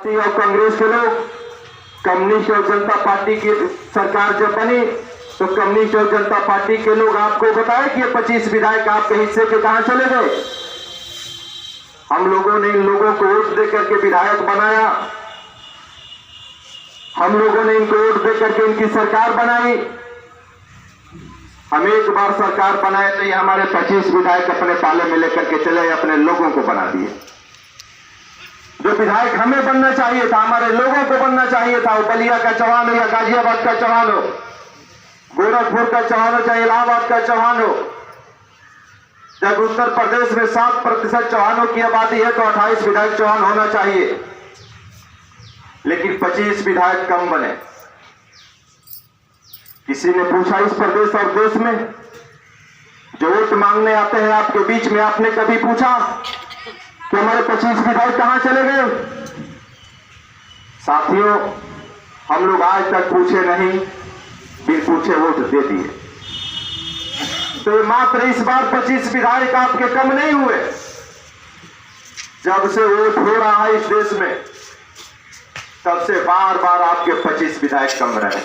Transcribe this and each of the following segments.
और कांग्रेस के लोग, कम्युनिस्ट और जनता पार्टी की सरकार जब बनी तो कम्युनिस्ट और जनता पार्टी के लोग आपको बताए कि ये 25 विधायक आपके हिस्से के कहां चले गए। हम लोगों ने इन लोगों को वोट देकर के विधायक बनाया, हम लोगों ने इनको वोट देकर के इनकी सरकार बनाई। हम एक बार सरकार बनाए तो ये हमारे 25 विधायक अपने पाले में लेकर के चले, अपने लोगों को बना दिए। जो विधायक हमें बनना चाहिए था, हमारे लोगों को बनना चाहिए था, वो बलिया का चौहान हो या गाजियाबाद का चौहान हो, गोरखपुर का चौहान हो चाहे इलाहाबाद का चौहान हो। जब उत्तर प्रदेश में 7% चौहानों की आबादी है तो 28 विधायक चौहान होना चाहिए, लेकिन 25 विधायक कम बने। किसी ने पूछा इस प्रदेश और देश में जो वोट मांगने आते हैं आपके बीच में, आपने कभी पूछा कि हमारे 25 विधायक कहां चले गए? साथियों, हम लोग आज तक पूछे नहीं, बिन पूछे वोट दे दिए। तो मात्र इस बार 25 विधायक आपके कम नहीं हुए। जब से वोट हो रहा है इस देश में, तब से बार बार आपके 25 विधायक कम रहे।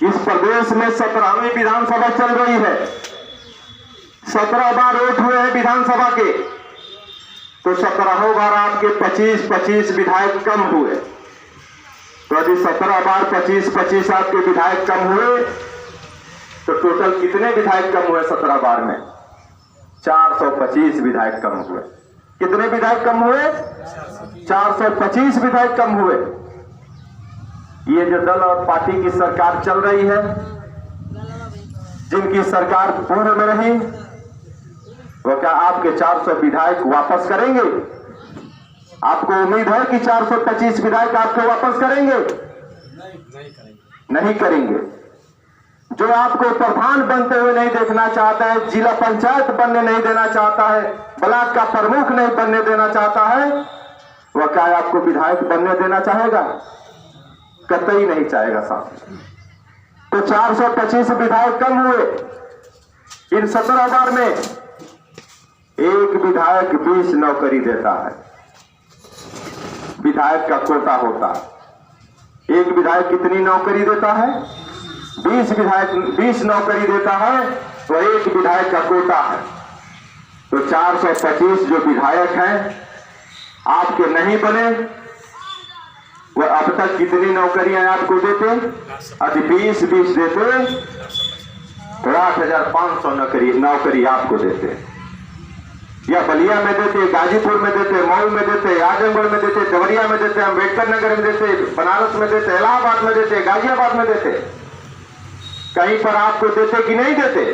इस प्रदेश में 17वीं विधानसभा चल रही है, 17 बार वोट हुए हैं विधानसभा के, तो 17 बार आपके 25-25 विधायक कम हुए। तो यदि 17 बार 25-25 आपके विधायक कम हुए तो टोटल कितने विधायक कम हुए 17 बार में? 425 विधायक कम हुए। कितने विधायक कम हुए? 425 विधायक कम हुए। ये जो दल और पार्टी की सरकार चल रही है, जिनकी सरकार पूर्ण में रही, वो क्या आपके 400 विधायक वापस करेंगे? आपको उम्मीद है कि 425 विधायक आपको वापस करेंगे? नहीं करेंगे। जो आपको प्रधान बनते हुए नहीं देखना चाहता है, जिला पंचायत बनने नहीं देना चाहता है, ब्लॉक का प्रमुख नहीं बनने देना चाहता है, वह क्या आपको विधायक बनने देना चाहेगा? कतई नहीं चाहेगा साहब। तो 425 विधायक कम हुए। इन 17 बार में एक विधायक 20 नौकरी देता है, विधायक का कोटा होता है। एक विधायक कितनी नौकरी देता है? 20 विधायक 20 नौकरी देता है, तो एक विधायक का कोटा है। तो 425 जो विधायक हैं आपके नहीं बने, वह अब तक कितनी नौकरियां आपको देते? अभी 20 देते तो 8,500 नौकरी आपको देते, या बलिया में देते, गाजीपुर में देते, मऊ में देते, आजमगढ़ में देते, देवरिया में देते, अम्बेडकर नगर में देते, बनारस में देते, इलाहाबाद में देते, गाजियाबाद में देते। कहीं पर आपको देते कि नहीं देते?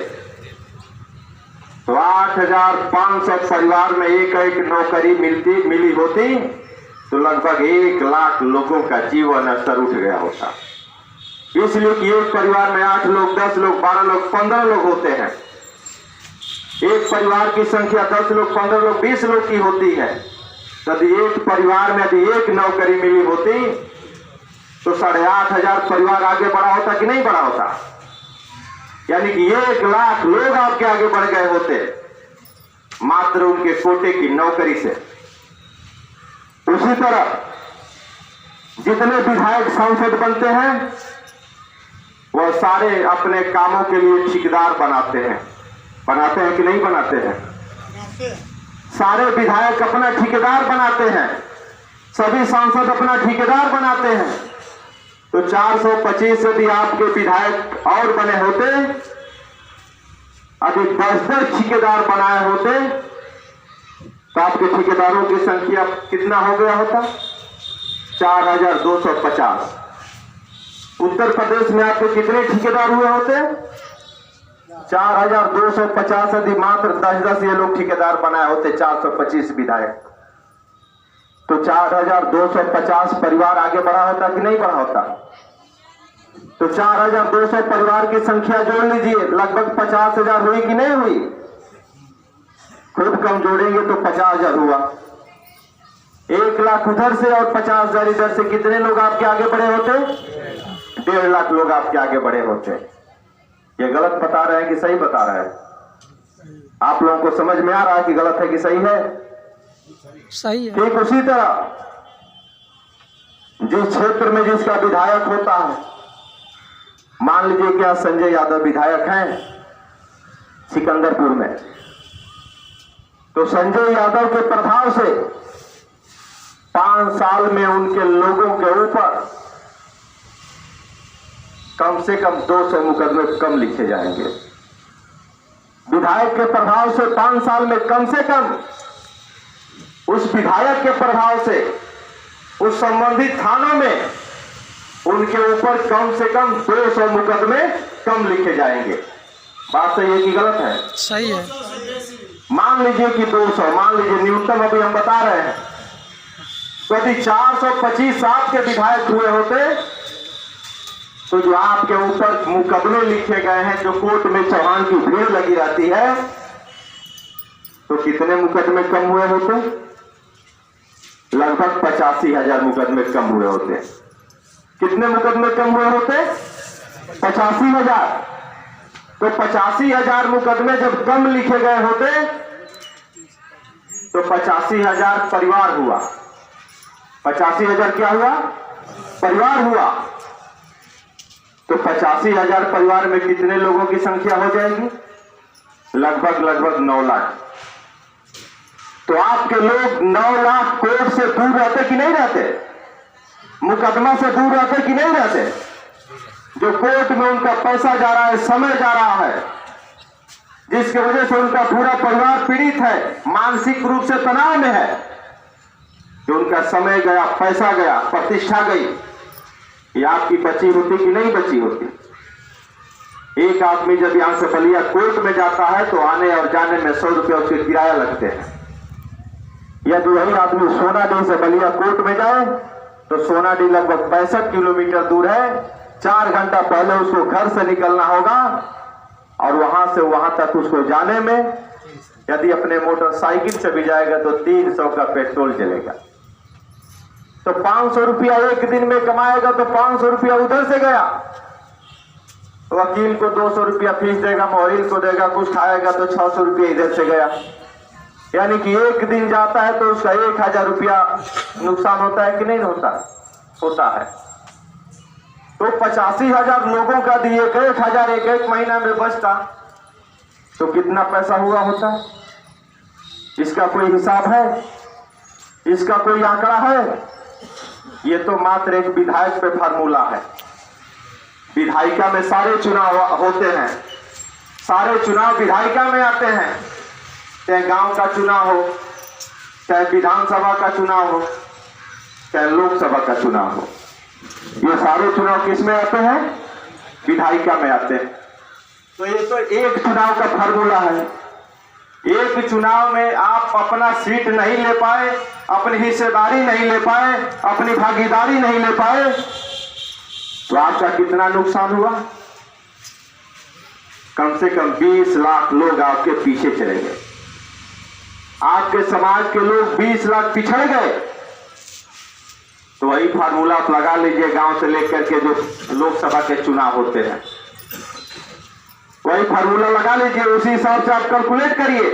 तो 8,500 परिवार में एक एक नौकरी मिली होती तो लगभग 1 लाख लोगों का जीवन स्तर उठ गया होता। इसलिए कि एक परिवार में 8 लोग, 10 लोग, 12 लोग, 15 लोग होते हैं। एक परिवार की संख्या 10 लोग, 15 लोग, 20 लोग की होती है। यदि एक परिवार में यदि एक नौकरी मिली होती तो 8,500 परिवार आगे बढ़ा होता कि नहीं बढ़ा होता? यानी कि 1 लाख लोग आपके आगे बढ़ गए होते मात्र उनके कोटे की नौकरी से। उसी तरह जितने विधायक सांसद बनते हैं वह सारे अपने कामों के लिए ठेकेदार बनाते हैं कि नहीं बनाते हैं? सारे विधायक अपना ठेकेदार बनाते हैं, सभी सांसद अपना ठेकेदार बनाते हैं। तो 425 यदि आपके विधायक और बने होते, यदि 10 ठेकेदार बनाए होते तो आपके ठेकेदारों की संख्या कितना हो गया होता? 4,250। उत्तर प्रदेश में आपके कितने ठेकेदार हुए होते? 4,250। यदि मात्र 10 ये लोग ठेकेदार बनाए होते 425 विधायक, तो 4,250 परिवार आगे बढ़ा होता कि नहीं बढ़ा होता? तो 4,200 परिवार की संख्या जोड़ लीजिए, लगभग 50,000 हुई कि नहीं हुई? खूब कम जोड़ेंगे तो 50,000 हुआ। 1 लाख उधर से और 50,000 इधर से, कितने लोग आपके आगे बढ़े होते? 1.5 लाख लोग आपके आगे बढ़े होते। ये गलत बता रहे हैं कि सही बता रहे हैं? आप लोगों को समझ में आ रहा है कि गलत है कि सही है? सही है। ठीक उसी तरह जिस क्षेत्र में जिसका विधायक होता है, मान लीजिए क्या संजय यादव विधायक हैं सिकंदरपुर में, तो संजय यादव के प्रभाव से 5 साल में उनके लोगों के ऊपर कम से कम 200 मुकदमे कम लिखे जाएंगे। विधायक के प्रभाव से 5 साल में कम से कम उस विधायक के प्रभाव से उस संबंधित थानों में उनके ऊपर कम से कम 200 मुकदमे कम लिखे जाएंगे। बात सही है कि गलत है? सही है। मान लीजिए कि 200, मान लीजिए न्यूनतम अभी हम बता रहे हैं, तो यदि 425 आपके विधायक हुए होते तो जो आपके ऊपर मुकदमे लिखे गए हैं, जो कोर्ट में चौहान की भीड़ लगी रहती है, तो कितने मुकदमे कम हुए होते? लगभग 85,000 मुकदमे कम हुए होते। कितने मुकदमे कम हुए होते? 85,000। तो 85,000 मुकदमे जब कम लिखे गए होते तो 85,000 परिवार हुआ। 85,000 क्या हुआ? परिवार हुआ। तो 85,000 परिवार में कितने लोगों की संख्या हो जाएगी? लगभग 9 लाख। तो आपके लोग 9 लाख कोर्ट से दूर रहते कि नहीं रहते? मुकदमा से दूर रहते कि नहीं रहते? जो कोर्ट में उनका पैसा जा रहा है, समय जा रहा है, जिसकी वजह से उनका पूरा परिवार पीड़ित है, मानसिक रूप से तनाव में है, कि उनका समय गया, पैसा गया, प्रतिष्ठा गई, ये आपकी बची होती कि नहीं बची होती? एक आदमी जब यहां से बलिया कोर्ट में जाता है तो आने और जाने में 100 रुपये उसके किराया लगते हैं। यदि वही आदमी सोनाडीह से बलिया कोर्ट में जाए तो सोनाडीह लगभग 65 किलोमीटर दूर है। 4 घंटा पहले उसको घर से निकलना होगा और वहां से वहां तक उसको जाने में यदि अपने मोटरसाइकिल से भी जाएगा तो 300 का पेट्रोल जलेगा। तो 500 रुपया एक दिन में कमाएगा तो 500 रुपया उधर से गया। वकील को 200 रुपया फीस देगा, मोहरिल को देगा, कुछ खाएगा तो 600 रुपया इधर से गया। यानी कि एक दिन जाता है तो उसका 1000 रुपया नुकसान होता है कि नहीं होता? होता है। तो 85,000 लोगों का दिए 1,000 एक महीना में बचता तो कितना पैसा हुआ होता? इसका कोई हिसाब है? इसका कोई आंकड़ा है? ये तो मात्र एक विधायक पे फार्मूला है। विधायिका में सारे चुनाव होते हैं, सारे चुनाव विधायिका में आते हैं, चाहे गांव का चुनाव हो, चाहे विधानसभा का चुनाव हो, चाहे लोकसभा का चुनाव हो, ये सारे चुनाव किस में आते हैं? विधायिका में आते हैं। तो ये तो एक चुनाव का फार्मूला है। एक चुनाव में आप अपना सीट नहीं ले पाए, अपनी हिस्सेदारी नहीं ले पाए, अपनी भागीदारी नहीं ले पाए, तो आपका कितना नुकसान हुआ? कम से कम 20 लाख लोग आपके पीछे चले गए। आपके समाज के लोग 20 लाख पिछड़ गए। तो वही फार्मूला आप लगा लीजिए, गांव से लेकर के जो लोकसभा के चुनाव होते हैं, वही फार्मूला लगा लीजिए, उसी हिसाब से आप कैलकुलेट करिए।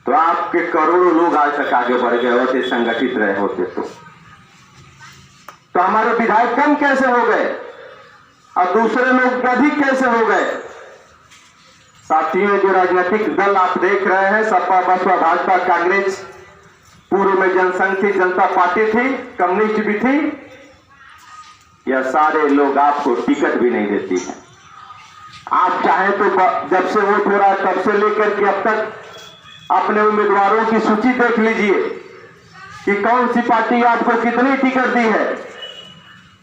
तो आपके करोड़ों लोग आज तक आगे बढ़ गए होते, संगठित रहे होते। तो हमारे विधायक कम कैसे हो गए और दूसरे लोग अधिक कैसे हो गए? साथियों, जो राजनीतिक दल आप देख रहे हैं, सपा, बसपा, भाजपा, कांग्रेस, पूर्व में जनसंघ थी, जनता पार्टी थी, कम्युनिस्ट भी थी, यह सारे लोग आपको टिकट भी नहीं देती है। आप चाहें तो जब से वोट हो रहा है तब से लेकर के अब तक अपने उम्मीदवारों की सूची देख लीजिए कि कौन सी पार्टी आपको कितनी टिकट दी है।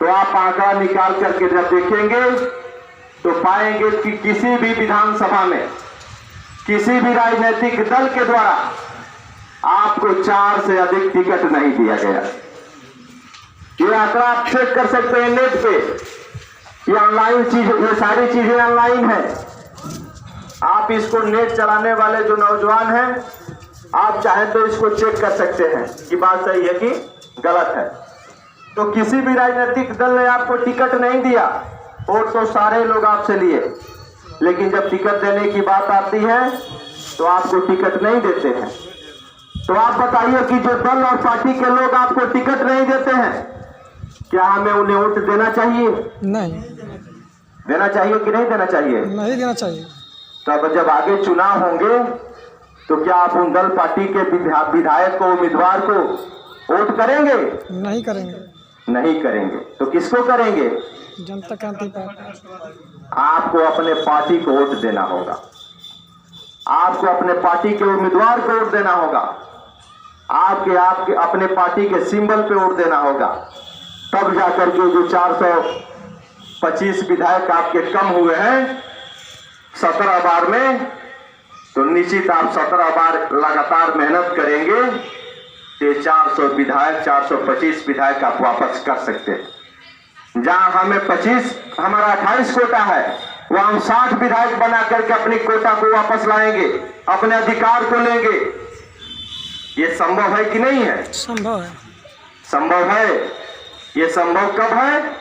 तो आप आंकड़ा निकाल करके जब देखेंगे तो पाएंगे कि किसी भी विधानसभा में किसी भी राजनीतिक दल के द्वारा आपको 4 से अधिक टिकट नहीं दिया गया। ये आंकड़ा आप चेक कर सकते हैं नेट पे, ये ऑनलाइन चीज, ये सारी चीजें ऑनलाइन है। आप इसको नेट चलाने वाले जो नौजवान हैं, आप चाहें तो इसको चेक कर सकते हैं कि बात सही है कि गलत है। तो किसी भी राजनीतिक दल ने आपको टिकट नहीं दिया, वोट तो सारे लोग आपसे लिए, लेकिन जब टिकट देने की बात आती है तो आपको टिकट नहीं देते हैं। तो आप बताइए कि जो दल और पार्टी के लोग आपको टिकट नहीं देते हैं, क्या हमें उन्हें वोट देना चाहिए? नहीं देना चाहिए कि नहीं देना चाहिए? नहीं देना चाहिए। तब जब आगे चुनाव होंगे तो क्या आप उन दल पार्टी के विधायक को, उम्मीदवार को वोट करेंगे? नहीं करेंगे। नहीं करेंगे तो किसको करेंगे? जनता क्रांति पार्टी। आपको अपने पार्टी को वोट देना होगा, आपको अपने पार्टी के उम्मीदवार को वोट देना होगा, आपके अपने पार्टी के सिंबल पे वोट देना होगा। तब जाकर के जो 425 विधायक आपके कम हुए हैं 17 बार में, तो निश्चित आप 17 बार लगातार मेहनत करेंगे तो 400 विधायक, 425 विधायक आप वापस कर सकते हैं। जहां हमें 25, हमारा 28 कोटा है, वह हम 60 विधायक बना करके अपनी कोटा को वापस लाएंगे, अपने अधिकार को लेंगे। ये संभव है कि नहीं है? संभव है। संभव है। ये संभव कब है?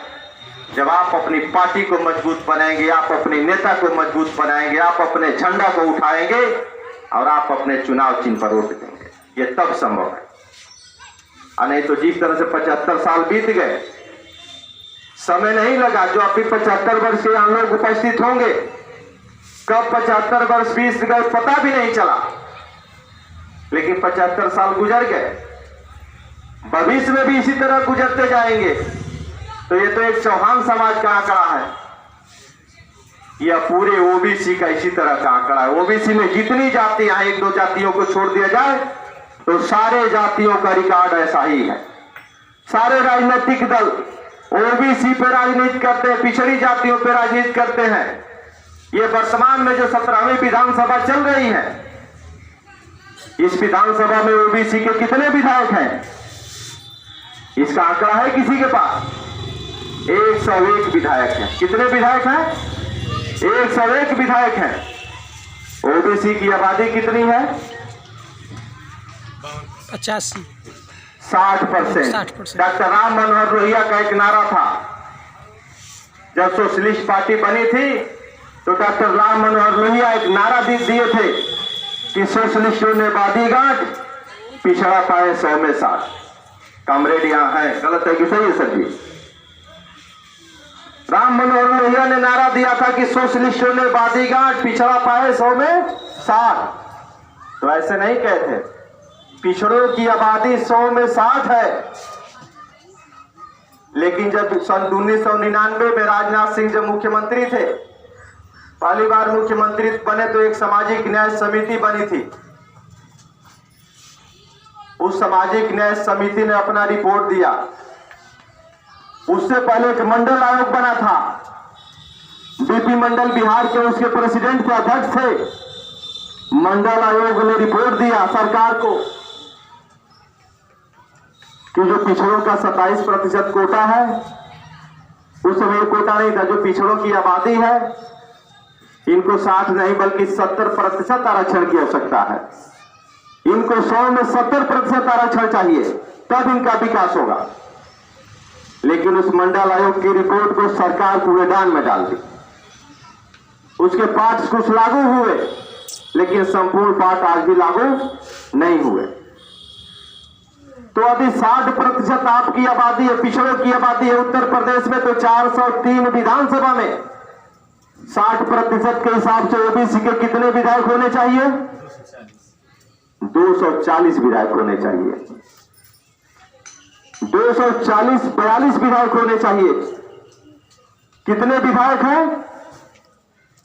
जब आप अपनी पार्टी को मजबूत बनाएंगे, आप अपने नेता को मजबूत बनाएंगे, आप अपने झंडा को उठाएंगे और आप अपने चुनाव चिन्ह पर वोट देंगे। ये तब संभव है। और नहीं तो जिस तरह से 75 साल बीत गए, समय नहीं लगा। जो अभी 75 वर्ष के यहाँ लोग उपस्थित होंगे, कब 75 वर्ष बीत गए पता भी नहीं चला, लेकिन 75 साल गुजर गए। भविष्य में भी इसी तरह गुजरते जाएंगे। तो ये तो एक चौहान समाज का आंकड़ा है, यह पूरे ओबीसी का इसी तरह का आंकड़ा है। ओबीसी में जितनी जातियां हैं, 1-2 जातियों को छोड़ दिया जाए तो सारे जातियों का रिकॉर्ड ऐसा ही है। सारे राजनीतिक दल ओबीसी पे राजनीति करते हैं, पिछड़ी जातियों पे राजनीति करते हैं। ये वर्तमान में जो 17वीं विधानसभा चल रही है, इस विधानसभा में ओबीसी के कितने विधायक हैं? इसका आंकड़ा है किसी के पास? 101 विधायक हैं। कितने विधायक हैं? 101 विधायक हैं। ओबीसी की आबादी कितनी है? 85, 60%। डॉक्टर राम मनोहर लोहिया का एक नारा था, जब सोशलिस्ट पार्टी बनी थी तो डॉक्टर राम मनोहर लोहिया एक नारा दिए थे कि सोशलिस्टों ने बादी गांठ, पिछड़ा पाए 100 में 60। कॉमरेड यहां है, गलत है कि सही है सर जी? राम मनोहर लोहिया ने नारा दिया था कि सोशलिस्टों ने बादी गांठ, पिछड़ा पाए 100 में 60। तो ऐसे नहीं कहते, पिछड़ों की आबादी 100 में 60 है। लेकिन जब सन 1999 में राजनाथ सिंह जब मुख्यमंत्री थे, पहली बार मुख्यमंत्री बने तो एक सामाजिक न्याय समिति बनी थी। उस सामाजिक न्याय समिति ने अपना रिपोर्ट दिया। उससे पहले एक मंडल आयोग बना था, बीपी मंडल बिहार के उसके प्रेसिडेंट के अध्यक्ष थे। मंडल आयोग ने रिपोर्ट दिया सरकार को कि जो पिछड़ों का 27% कोटा है, उस समय कोटा नहीं था, जो पिछड़ों की आबादी है, इनको 60 नहीं बल्कि 70% आरक्षण की आवश्यकता है। इनको 100 में 70% आरक्षण चाहिए, तब इनका विकास होगा। लेकिन उस मंडल आयोग की रिपोर्ट को सरकार कूड़ेदान में डाल दी। उसके पार्ट कुछ लागू हुए, लेकिन संपूर्ण पार्ट आज भी लागू नहीं हुए। तो अभी 60% आपकी आबादी है, पिछड़ों की आबादी है उत्तर प्रदेश में, तो 403 विधानसभा में 60% के हिसाब से ओबीसी के कितने विधायक होने चाहिए? 240 विधायक होने चाहिए। 242 विधायक होने चाहिए। कितने विधायक हैं?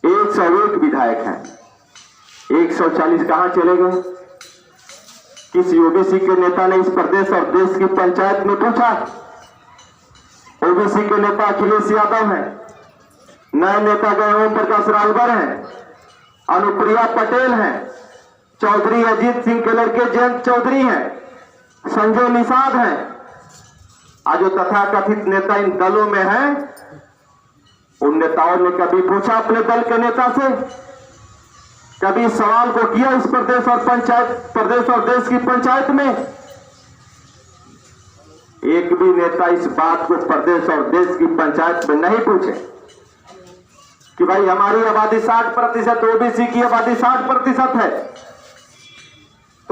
101 विधायक हैं। 140 कहां चले गए? किसी ओबीसी के नेता ने इस प्रदेश और देश की पंचायत में पूछा? ओबीसी के नेता अखिलेश यादव हैं, नए नेता गए ओम प्रकाश राजभर हैं, अनुप्रिया पटेल हैं, चौधरी अजीत सिंह के लड़के जयंत चौधरी हैं, संजय निषाद हैं। आज जो तथाकथित नेता इन दलों में हैं, उन नेताओं ने कभी पूछा अपने दल के नेता से? कभी सवाल को किया इस प्रदेश और देश की पंचायत में? एक भी नेता इस बात को प्रदेश और देश की पंचायत में नहीं पूछे कि भाई हमारी आबादी 60%, ओबीसी की आबादी 60% है,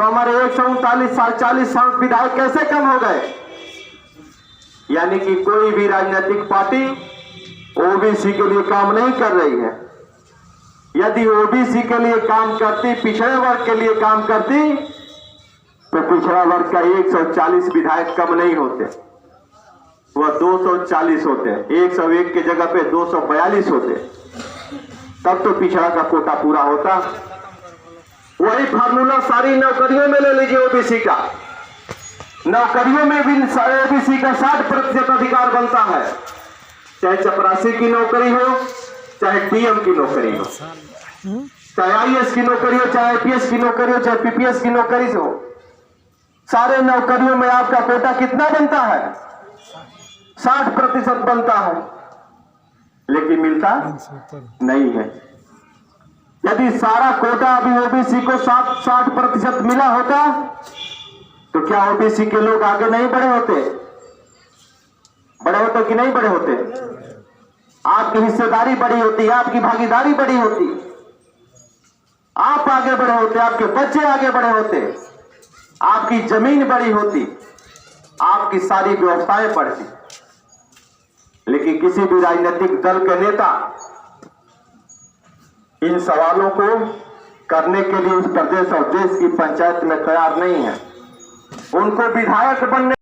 तो हमारे 139 विधायक कैसे कम हो गए? यानी कि कोई भी राजनीतिक पार्टी ओबीसी के लिए काम नहीं कर रही है। यदि ओबीसी के लिए काम करती, पिछड़े वर्ग के लिए काम करती, तो पिछड़ा वर्ग का 140 विधायक कम नहीं होते, वह 240 होते। 101 के जगह पे 242 होते, तब तो पिछड़ा का कोटा पूरा होता। वही फार्मूला सारी नौकरियों में ले लीजिए ओबीसी का। नौकरियों में भी ओबीसी का 60% अधिकार बनता है, चाहे चपरासी की नौकरी हो, चाहे डीएम की नौकरी हो, चाहे आईएएस की नौकरी हो, चाहे आईपीएस की नौकरी हो, चाहे पीपीएस की नौकरी हो। सारे नौकरियों में आपका कोटा कितना बनता है? 60% बनता है, लेकिन मिलता नहीं है। यदि सारा कोटा अभी ओबीसी को 60% मिला होता, तो क्या ओबीसी के लोग आगे नहीं बढ़े होते? बड़े होते कि नहीं बड़े होते? आपकी हिस्सेदारी बड़ी होती, आपकी भागीदारी बड़ी होती, आप आगे बढ़े होते, आपके बच्चे आगे बढ़े होते, आपकी जमीन बड़ी होती, आपकी सारी व्यवस्थाएं बढ़ती। लेकिन किसी भी राजनीतिक दल के नेता इन सवालों को करने के लिए इस प्रदेश और देश की पंचायत में तैयार नहीं है। उनको विधायक बनने